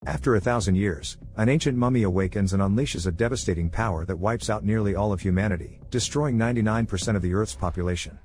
After 1,000 years, an ancient mummy awakens and unleashes a devastating power that wipes out nearly all of humanity, destroying 99% of the Earth's population.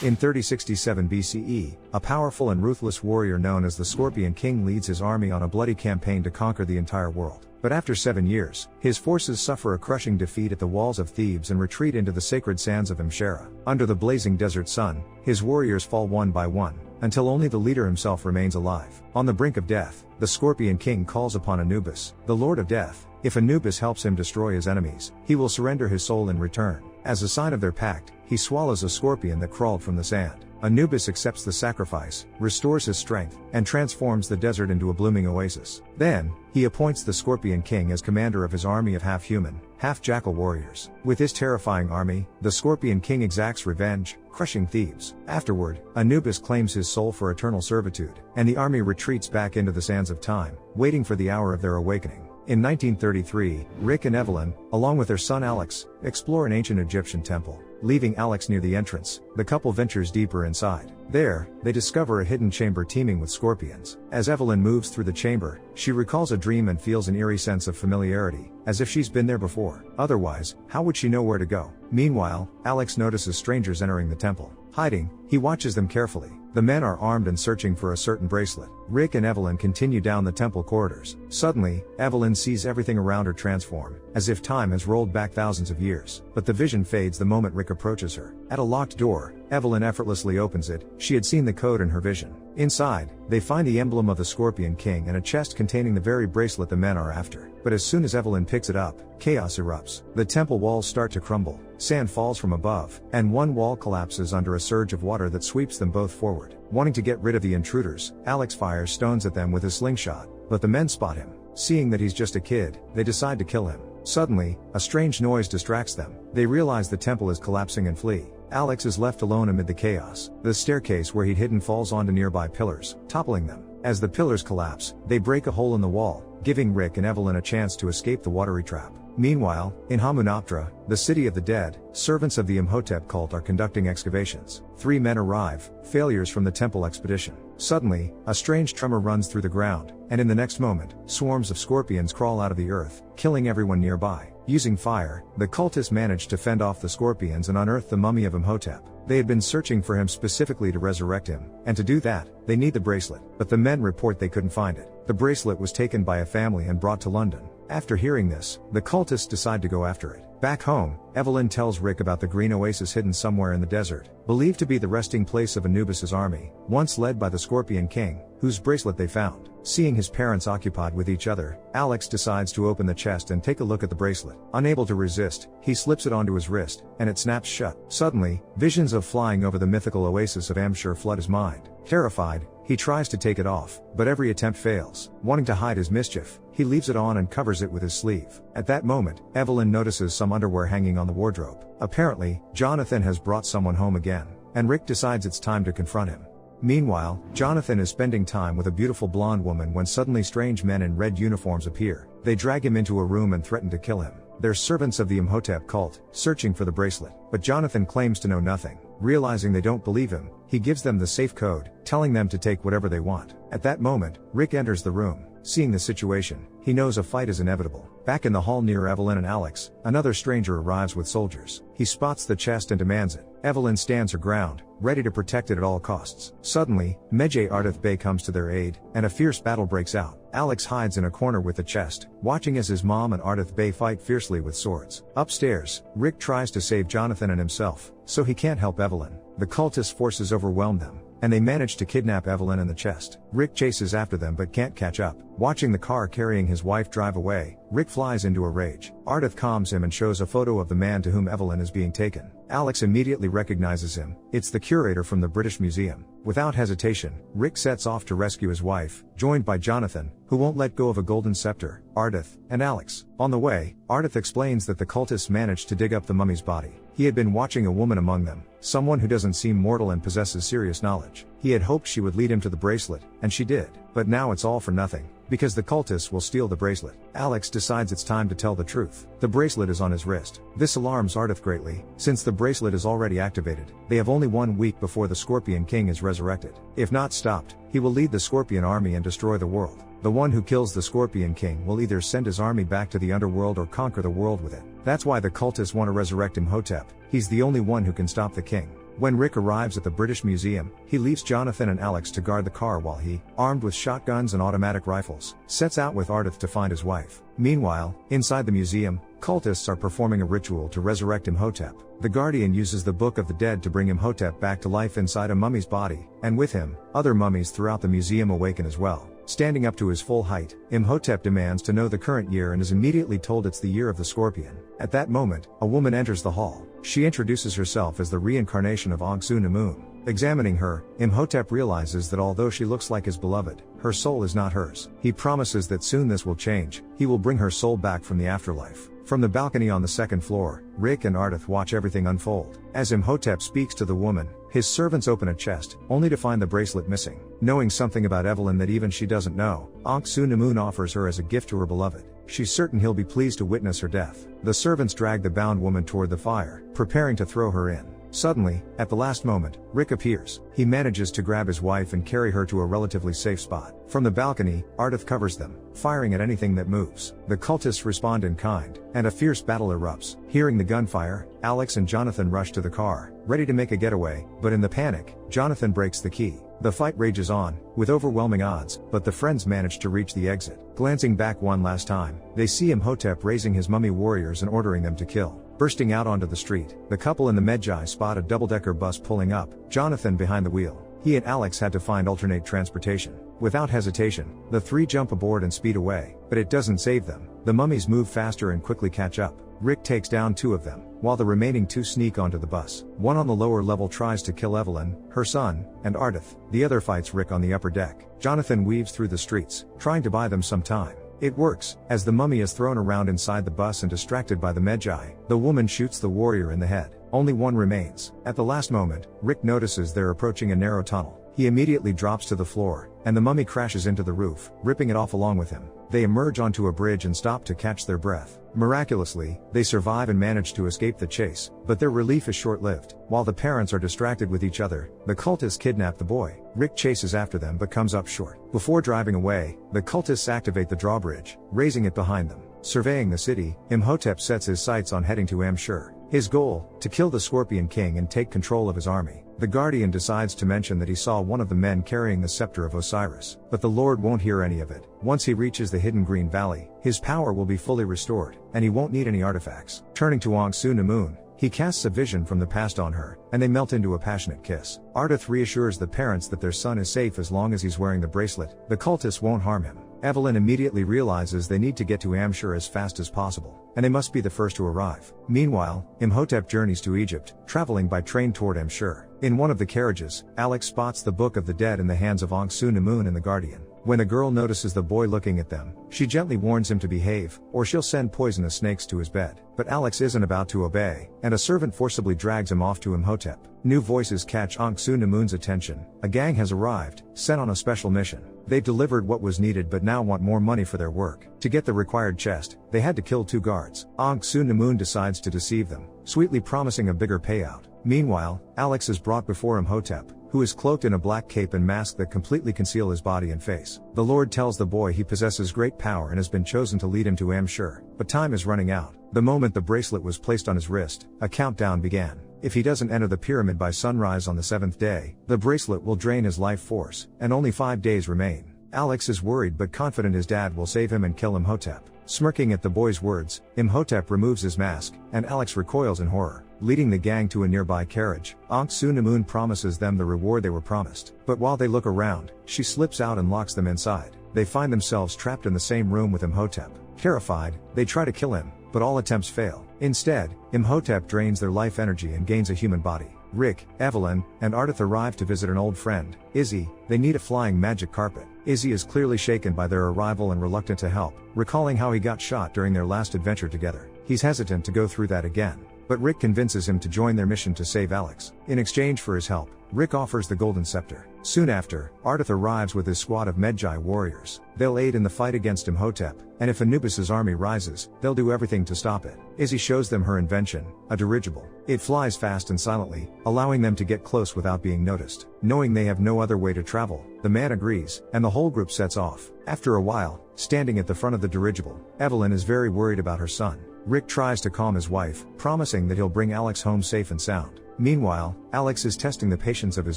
In 3067 BCE, a powerful and ruthless warrior known as the Scorpion King leads his army on a bloody campaign to conquer the entire world. But after 7 years, his forces suffer a crushing defeat at the walls of Thebes and retreat into the sacred sands of Ahm Shere. Under the blazing desert sun, his warriors fall one by one, until only the leader himself remains alive. On the brink of death, the Scorpion King calls upon Anubis, the Lord of Death. If Anubis helps him destroy his enemies, he will surrender his soul in return. As a sign of their pact, he swallows a scorpion that crawled from the sand. Anubis accepts the sacrifice, restores his strength, and transforms the desert into a blooming oasis. Then, he appoints the Scorpion King as commander of his army of half-human, half-jackal warriors. With his terrifying army, the Scorpion King exacts revenge, crushing Thebes. Afterward, Anubis claims his soul for eternal servitude, and the army retreats back into the sands of time, waiting for the hour of their awakening. In 1933, Rick and Evelyn, along with their son Alex, explore an ancient Egyptian temple. Leaving Alex near the entrance, the couple ventures deeper inside. There, they discover a hidden chamber teeming with scorpions. As Evelyn moves through the chamber, she recalls a dream and feels an eerie sense of familiarity, as if she's been there before. Otherwise, how would she know where to go? Meanwhile, Alex notices strangers entering the temple. Hiding, he watches them carefully. The men are armed and searching for a certain bracelet. Rick and Evelyn continue down the temple corridors. Suddenly, Evelyn sees everything around her transform, as if time has rolled back thousands of years. But the vision fades the moment Rick approaches her. At a locked door, Evelyn effortlessly opens it. She had seen the code in her vision. Inside, they find the emblem of the Scorpion King and a chest containing the very bracelet the men are after. But as soon as Evelyn picks it up, chaos erupts. The temple walls start to crumble, sand falls from above, and one wall collapses under a surge of water that sweeps them both forward. Wanting to get rid of the intruders, Alex fires stones at them with his slingshot, but the men spot him. Seeing that he's just a kid, they decide to kill him. Suddenly, a strange noise distracts them. They realize the temple is collapsing and flee. Alex is left alone amid the chaos. The staircase where he'd hidden falls onto nearby pillars, toppling them. As the pillars collapse, they break a hole in the wall, giving Rick and Evelyn a chance to escape the watery trap. Meanwhile, in Hamunaptra, the city of the dead, servants of the Imhotep cult are conducting excavations. 3 men arrive, failures from the temple expedition. Suddenly, a strange tremor runs through the ground, and in the next moment, swarms of scorpions crawl out of the earth, killing everyone nearby. Using fire, the cultists manage to fend off the scorpions and unearth the mummy of Imhotep. They had been searching for him specifically to resurrect him, and to do that, they need the bracelet. But the men report they couldn't find it. The bracelet was taken by a family and brought to London. After hearing this, the cultists decide to go after it. Back home, Evelyn tells Rick about the green oasis hidden somewhere in the desert, believed to be the resting place of Anubis' army, once led by the Scorpion King, whose bracelet they found. Seeing his parents occupied with each other, Alex decides to open the chest and take a look at the bracelet. Unable to resist, he slips it onto his wrist, and it snaps shut. Suddenly, visions of flying over the mythical oasis of Ahm Shere flood his mind. Terrified, he tries to take it off, but every attempt fails. Wanting to hide his mischief, he leaves it on and covers it with his sleeve. At that moment, Evelyn notices some underwear hanging on the wardrobe. Apparently, Jonathan has brought someone home again, and Rick decides it's time to confront him. Meanwhile, Jonathan is spending time with a beautiful blonde woman when suddenly strange men in red uniforms appear. They drag him into a room and threaten to kill him. They're servants of the Imhotep cult, searching for the bracelet, but Jonathan claims to know nothing. Realizing they don't believe him, he gives them the safe code, telling them to take whatever they want. At that moment, Rick enters the room. Seeing the situation, he knows a fight is inevitable. Back in the hall near Evelyn and Alex, another stranger arrives with soldiers. He spots the chest and demands it. Evelyn stands her ground, ready to protect it at all costs. Suddenly, Medjay Ardith Bey comes to their aid, and a fierce battle breaks out. Alex hides in a corner with the chest, watching as his mom and Ardith Bey fight fiercely with swords. Upstairs, Rick tries to save Jonathan and himself, so he can't help Evelyn. The cultist forces overwhelm them, and they manage to kidnap Evelyn and the chest. Rick chases after them but can't catch up. Watching the car carrying his wife drive away, Rick flies into a rage. Ardith calms him and shows a photo of the man to whom Evelyn is being taken. Alex immediately recognizes him. It's the curator from the British Museum. Without hesitation, Rick sets off to rescue his wife, joined by Jonathan, who won't let go of a golden scepter, Ardith, and Alex. On the way, Ardith explains that the cultists managed to dig up the mummy's body. He had been watching a woman among them, someone who doesn't seem mortal and possesses serious knowledge. He had hoped she would lead him to the bracelet, and she did. But now it's all for nothing. because the cultists will steal the bracelet. Alex decides it's time to tell the truth. The bracelet is on his wrist. This alarms Ardith greatly, since the bracelet is already activated. They have only 1 week before the Scorpion King is resurrected. If not stopped, he will lead the Scorpion army and destroy the world. The one who kills the Scorpion King will either send his army back to the underworld or conquer the world with it. That's why the cultists want to resurrect Imhotep. He's the only one who can stop the king. When Rick arrives at the British Museum, he leaves Jonathan and Alex to guard the car while he, armed with shotguns and automatic rifles, sets out with Ardith to find his wife. Meanwhile, inside the museum, cultists are performing a ritual to resurrect Imhotep. The Guardian uses the Book of the Dead to bring Imhotep back to life inside a mummy's body, and with him, other mummies throughout the museum awaken as well. Standing up to his full height, Imhotep demands to know the current year and is immediately told it's the year of the Scorpion. At that moment, a woman enters the hall. She introduces herself as the reincarnation of Ahm Shere. Examining her, Imhotep realizes that although she looks like his beloved, her soul is not hers. He promises that soon this will change. He will bring her soul back from the afterlife. From the balcony on the 2nd floor, Rick and Ardith watch everything unfold. As Imhotep speaks to the woman, his servants open a chest, only to find the bracelet missing. Knowing something about Evelyn that even she doesn't know, Ahm Shere offers her as a gift to her beloved. She's certain he'll be pleased to witness her death. The servants drag the bound woman toward the fire, preparing to throw her in. Suddenly, at the last moment, Rick appears. He manages to grab his wife and carry her to a relatively safe spot. From the balcony, Ardith covers them, firing at anything that moves. The cultists respond in kind, and a fierce battle erupts. Hearing the gunfire, Alex and Jonathan rush to the car, ready to make a getaway, but in the panic, Jonathan breaks the key. The fight rages on, with overwhelming odds, but the friends manage to reach the exit. Glancing back one last time, they see Imhotep raising his mummy warriors and ordering them to kill. Bursting out onto the street, the couple in the Medjai spot a double-decker bus pulling up, Jonathan behind the wheel. He and Alex had to find alternate transportation. Without hesitation, the three jump aboard and speed away, but it doesn't save them. The mummies move faster and quickly catch up. Rick takes down 2 of them, while the remaining 2 sneak onto the bus. One on the lower level tries to kill Evelyn, her son, and Ardith. The other fights Rick on the upper deck. Jonathan weaves through the streets, trying to buy them some time. It works, as the mummy is thrown around inside the bus and distracted by the Medjai. The woman shoots the warrior in the head. Only one remains. At the last moment, Rick notices they're approaching a narrow tunnel. He immediately drops to the floor, and the mummy crashes into the roof, ripping it off along with him. They emerge onto a bridge and stop to catch their breath. Miraculously, they survive and manage to escape the chase, but their relief is short-lived. While the parents are distracted with each other, the cultists kidnap the boy. Rick chases after them but comes up short. Before driving away, the cultists activate the drawbridge, raising it behind them. Surveying the city, Imhotep sets his sights on heading to Ahm Shere. His goal, to kill the Scorpion King and take control of his army. The Guardian decides to mention that he saw one of the men carrying the scepter of Osiris, but the Lord won't hear any of it. Once he reaches the hidden Green Valley, his power will be fully restored, and he won't need any artifacts. Turning to Ahm Shere, he casts a vision from the past on her, and they melt into a passionate kiss. Ardith reassures the parents that their son is safe as long as he's wearing the bracelet. The cultists won't harm him. Evelyn immediately realizes they need to get to Ahm Shere as fast as possible, and they must be the first to arrive. Meanwhile, Imhotep journeys to Egypt, traveling by train toward Ahm Shere. In one of the carriages, Alex spots the Book of the Dead in the hands of Ahm Shere and the Guardian. When the girl notices the boy looking at them, she gently warns him to behave, or she'll send poisonous snakes to his bed. But Alex isn't about to obey, and a servant forcibly drags him off to Imhotep. New voices catch Ahm Shere's attention. A gang has arrived, sent on a special mission. They've delivered what was needed but now want more money for their work. To get the required chest, they had to kill 2 guards. Ahm Shere decides to deceive them, sweetly promising a bigger payout. Meanwhile, Alex is brought before Imhotep, who is cloaked in a black cape and mask that completely conceal his body and face. The Lord tells the boy he possesses great power and has been chosen to lead him to Ahm Shere, but time is running out. The moment the bracelet was placed on his wrist, a countdown began. If he doesn't enter the pyramid by sunrise on the 7th day, the bracelet will drain his life force, and only 5 days remain. Alex is worried but confident his dad will save him and kill Imhotep. Smirking at the boy's words, Imhotep removes his mask, and Alex recoils in horror. Leading the gang to a nearby carriage, Ahm Shere promises them the reward they were promised. But while they look around, she slips out and locks them inside. They find themselves trapped in the same room with Imhotep. Terrified, they try to kill him, but all attempts fail. Instead, Imhotep drains their life energy and gains a human body. Rick, Evelyn, and Ardith arrive to visit an old friend, Izzy. They need a flying magic carpet. Izzy is clearly shaken by their arrival and reluctant to help, recalling how he got shot during their last adventure together. He's hesitant to go through that again. but Rick convinces him to join their mission to save Alex. In exchange for his help, Rick offers the golden scepter. Soon after, Ardith arrives with his squad of Medjay warriors. They'll aid in the fight against Imhotep, and if Anubis's army rises, they'll do everything to stop it. Izzy shows them her invention, a dirigible. It flies fast and silently, allowing them to get close without being noticed. Knowing they have no other way to travel, the man agrees, and the whole group sets off. After a while, standing at the front of the dirigible, Evelyn is very worried about her son. Rick tries to calm his wife, promising that he'll bring Alex home safe and sound. Meanwhile, Alex is testing the patience of his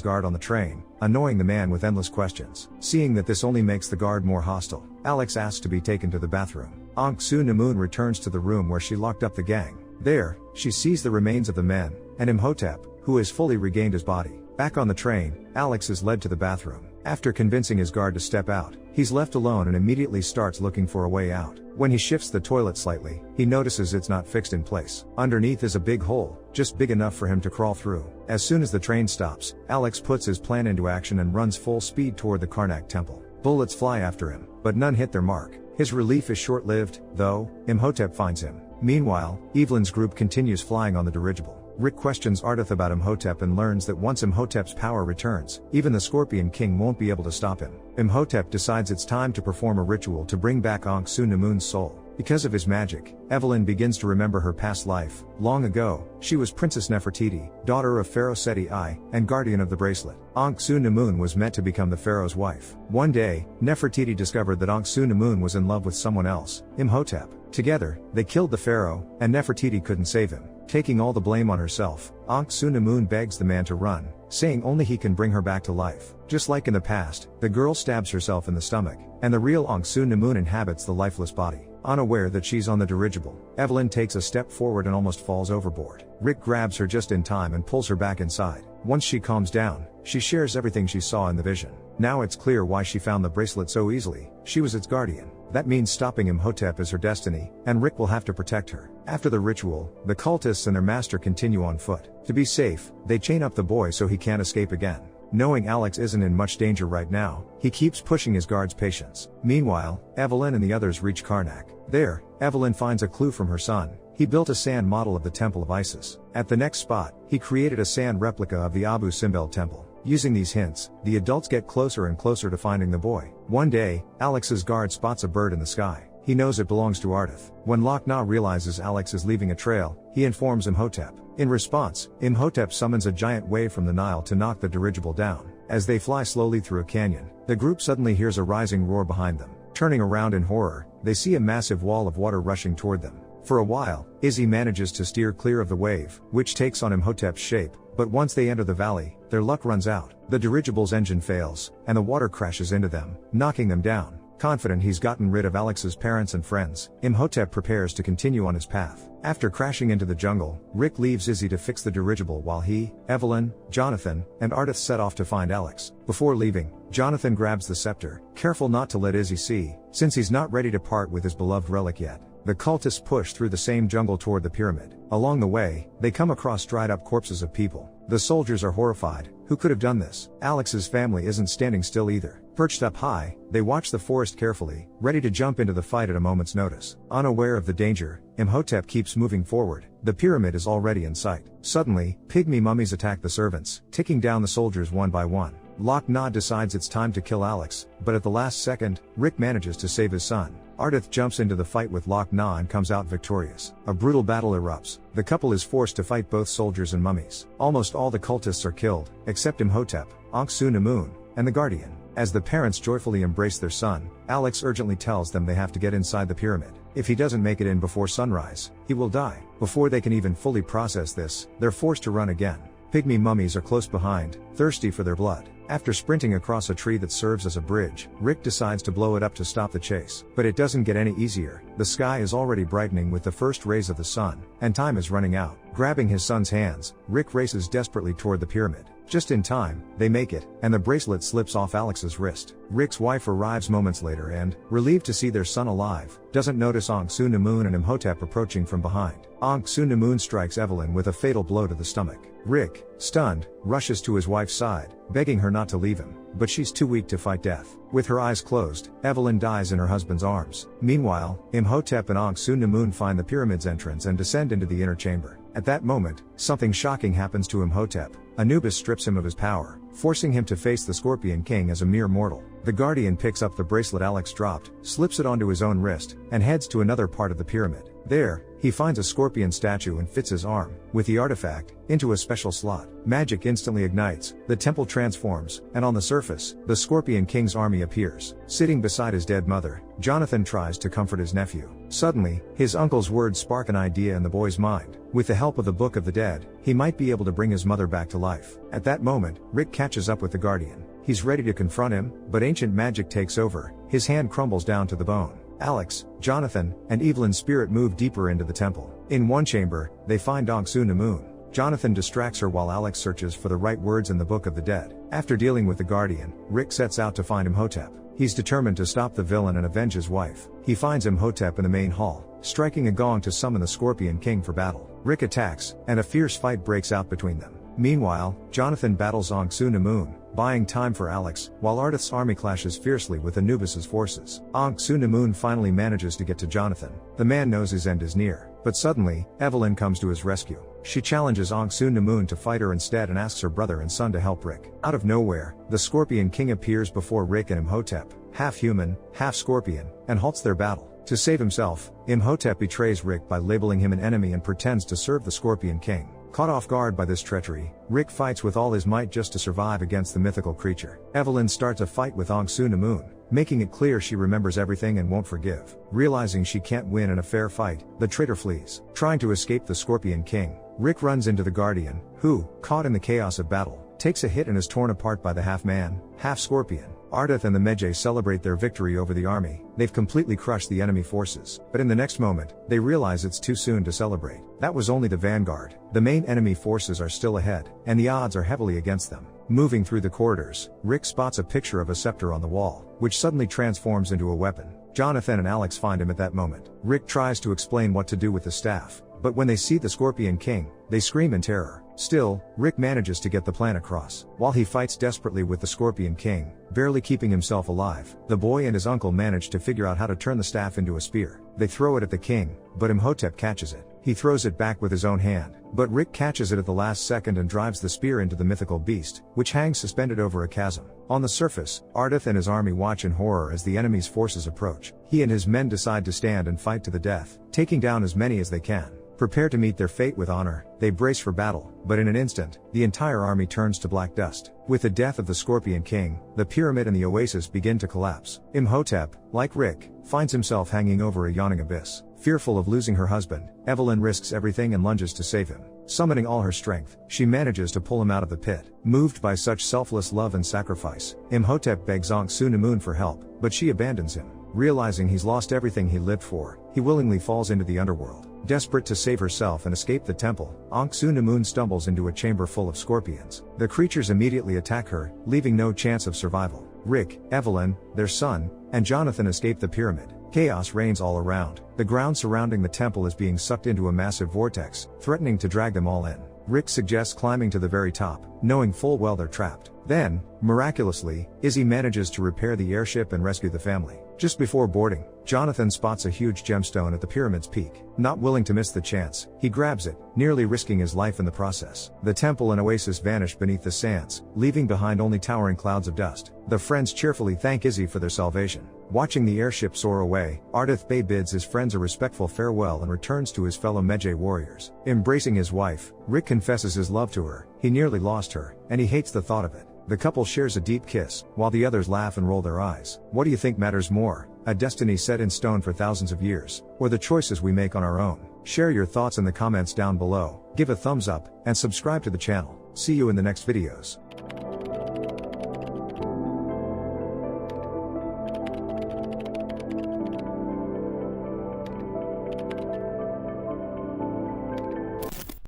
guard on the train, annoying the man with endless questions. Seeing that this only makes the guard more hostile, Alex asks to be taken to the bathroom. Ankh Namun returns to the room where she locked up the gang. There, she sees the remains of the men, and Imhotep, who has fully regained his body. Back on the train, Alex is led to the bathroom. After convincing his guard to step out, he's left alone and immediately starts looking for a way out. When he shifts the toilet slightly, he notices it's not fixed in place. Underneath is a big hole, just big enough for him to crawl through. As soon as the train stops, Alex puts his plan into action and runs full speed toward the Karnak temple. Bullets fly after him, but none hit their mark. His relief is short-lived, though. Imhotep finds him. Meanwhile, Evelyn's group continues flying on the dirigible. Rick questions Ardith about Imhotep and learns that once Imhotep's power returns, even the Scorpion King won't be able to stop him. Imhotep decides it's time to perform a ritual to bring back Ankh Namun's soul. Because of his magic, Evelyn begins to remember her past life. Long ago, she was Princess Nefertiti, daughter of Pharaoh Seti I, and guardian of the bracelet. Ankh Namun was meant to become the pharaoh's wife. One day, Nefertiti discovered that Ankh Namun was in love with someone else, Imhotep. Together, they killed the pharaoh, and Nefertiti couldn't save him. Taking all the blame on herself, Ankh Namun begs the man to run, saying only he can bring her back to life. Just like in the past, the girl stabs herself in the stomach, and the real Ankh Namun inhabits the lifeless body. Unaware that she's on the dirigible, Evelyn takes a step forward and almost falls overboard. Rick grabs her just in time and pulls her back inside. Once she calms down, she shares everything she saw in the vision. Now it's clear why she found the bracelet so easily. She was its guardian. That means stopping Imhotep is her destiny, and Rick will have to protect her. After the ritual, the cultists and their master continue on foot. To be safe, they chain up the boy so he can't escape again. Knowing Alex isn't in much danger right now, he keeps pushing his guard's patience. Meanwhile, Evelyn and the others reach Karnak. There, Evelyn finds a clue from her son. He built a sand model of the Temple of Isis. At the next spot, he created a sand replica of the Abu Simbel temple. Using these hints, the adults get closer and closer to finding the boy. One day, Alex's guard spots a bird in the sky. He knows it belongs to Ardith. When Loch-Na realizes Alex is leaving a trail, he informs Imhotep. In response, Imhotep summons a giant wave from the Nile to knock the dirigible down. As they fly slowly through a canyon, the group suddenly hears a rising roar behind them. Turning around in horror, they see a massive wall of water rushing toward them. For a while, Izzy manages to steer clear of the wave, which takes on Imhotep's shape, but once they enter the valley, their luck runs out. The dirigible's engine fails, and the water crashes into them, knocking them down. Confident he's gotten rid of Alex's parents and friends, Imhotep prepares to continue on his path. After crashing into the jungle, Rick leaves Izzy to fix the dirigible while he, Evelyn, Jonathan, and Ardith set off to find Alex. Before leaving, Jonathan grabs the scepter, careful not to let Izzy see, since he's not ready to part with his beloved relic yet. The cultists push through the same jungle toward the pyramid. Along the way, they come across dried up corpses of people. The soldiers are horrified. Who could have done this? Alex's family isn't standing still either. Perched up high, they watch the forest carefully, ready to jump into the fight at a moment's notice. Unaware of the danger, Imhotep keeps moving forward. The pyramid is already in sight. Suddenly, pygmy mummies attack the servants, ticking down the soldiers one by one. Loch-Na decides it's time to kill Alex, but at the last second, Rick manages to save his son. Ardith jumps into the fight with Loch-Na and comes out victorious. A brutal battle erupts. The couple is forced to fight both soldiers and mummies. Almost all the cultists are killed, except Imhotep, Ankh Namun, and the Guardian. As the parents joyfully embrace their son, Alex urgently tells them they have to get inside the pyramid. If he doesn't make it in before sunrise, he will die. Before they can even fully process this, they're forced to run again. Pygmy mummies are close behind, thirsty for their blood. After sprinting across a tree that serves as a bridge, Rick decides to blow it up to stop the chase. But it doesn't get any easier. The sky is already brightening with the first rays of the sun, and time is running out. Grabbing his son's hands, Rick races desperately toward the pyramid. Just in time, they make it, and the bracelet slips off Alex's wrist. Rick's wife arrives moments later and, relieved to see their son alive, doesn't notice Ankh Namun and Imhotep approaching from behind. Ankh Namun strikes Evelyn with a fatal blow to the stomach. Rick, stunned, rushes to his wife's side, begging her not to leave him, but she's too weak to fight death. With her eyes closed, Evelyn dies in her husband's arms. Meanwhile, Imhotep and Ankh Namun find the pyramid's entrance and descend into the inner chamber. At that moment, something shocking happens to Imhotep. Anubis strips him of his power, forcing him to face the Scorpion King as a mere mortal. The Guardian picks up the bracelet Alex dropped, slips it onto his own wrist, and heads to another part of the pyramid. There, he finds a scorpion statue and fits his arm, with the artifact, into a special slot. Magic instantly ignites, the temple transforms, and on the surface, the Scorpion King's army appears. Sitting beside his dead mother, Jonathan tries to comfort his nephew. Suddenly, his uncle's words spark an idea in the boy's mind. With the help of the Book of the Dead, he might be able to bring his mother back to life. At that moment, Rick catches up with the Guardian. He's ready to confront him, but ancient magic takes over, his hand crumbles down to the bone. Alex, Jonathan, and Evelyn's spirit move deeper into the temple. In one chamber, they find Ahm Shere. Jonathan distracts her while Alex searches for the right words in the Book of the Dead. After dealing with the Guardian, Rick sets out to find Imhotep. He's determined to stop the villain and avenge his wife. He finds Imhotep in the main hall, striking a gong to summon the Scorpion King for battle. Rick attacks, and a fierce fight breaks out between them. Meanwhile, Jonathan battles Ahm Shere, buying time for Alex, while Ardith's army clashes fiercely with Anubis's forces. Ahm Shere finally manages to get to Jonathan. The man knows his end is near, but suddenly, Evelyn comes to his rescue. She challenges Ahm Shere to fight her instead and asks her brother and son to help Rick. Out of nowhere, the Scorpion King appears before Rick and Imhotep, half human, half scorpion, and halts their battle. To save himself, Imhotep betrays Rick by labeling him an enemy and pretends to serve the Scorpion King. Caught off guard by this treachery, Rick fights with all his might just to survive against the mythical creature. Evelyn starts a fight with Ahm Shere, making it clear she remembers everything and won't forgive. Realizing she can't win in a fair fight, the traitor flees. Trying to escape the Scorpion King, Rick runs into the Guardian, who, caught in the chaos of battle, takes a hit and is torn apart by the half-man, half-scorpion. Ardith and the Medjay celebrate their victory over the army. They've completely crushed the enemy forces. But in the next moment, they realize it's too soon to celebrate. That was only the vanguard. The main enemy forces are still ahead, and the odds are heavily against them. Moving through the corridors, Rick spots a picture of a scepter on the wall, which suddenly transforms into a weapon. Jonathan and Alex find him at that moment. Rick tries to explain what to do with the staff, but when they see the Scorpion King, they scream in terror. Still, Rick manages to get the plan across. While he fights desperately with the Scorpion King, barely keeping himself alive, the boy and his uncle manage to figure out how to turn the staff into a spear. They throw it at the king, but Imhotep catches it. He throws it back with his own hand, but Rick catches it at the last second and drives the spear into the mythical beast, which hangs suspended over a chasm. On the surface, Ardith and his army watch in horror as the enemy's forces approach. He and his men decide to stand and fight to the death, taking down as many as they can. Prepared to meet their fate with honor, they brace for battle, but in an instant, the entire army turns to black dust. With the death of the Scorpion King, the pyramid and the oasis begin to collapse. Imhotep, like Rick, finds himself hanging over a yawning abyss. Fearful of losing her husband, Evelyn risks everything and lunges to save him. Summoning all her strength, she manages to pull him out of the pit. Moved by such selfless love and sacrifice, Imhotep begs Ahm Shere for help, but she abandons him. Realizing he's lost everything he lived for, he willingly falls into the underworld. Desperate to save herself and escape the temple, Ahm Shere stumbles into a chamber full of scorpions. The creatures immediately attack her, leaving no chance of survival. Rick, Evelyn, their son, and Jonathan escape the pyramid. Chaos reigns all around. The ground surrounding the temple is being sucked into a massive vortex, threatening to drag them all in. Rick suggests climbing to the very top, knowing full well they're trapped. Then, miraculously, Izzy manages to repair the airship and rescue the family. Just before boarding, Jonathan spots a huge gemstone at the pyramid's peak. Not willing to miss the chance, he grabs it, nearly risking his life in the process. The temple and oasis vanish beneath the sands, leaving behind only towering clouds of dust. The friends cheerfully thank Izzy for their salvation. Watching the airship soar away, Ardith Bey bids his friends a respectful farewell and returns to his fellow Medjay warriors. Embracing his wife, Rick confesses his love to her. He nearly lost her, and he hates the thought of it. The couple shares a deep kiss, while the others laugh and roll their eyes. What do you think matters more? A destiny set in stone for thousands of years, or the choices we make on our own? Share your thoughts in the comments down below, give a thumbs up, and subscribe to the channel. See you in the next videos.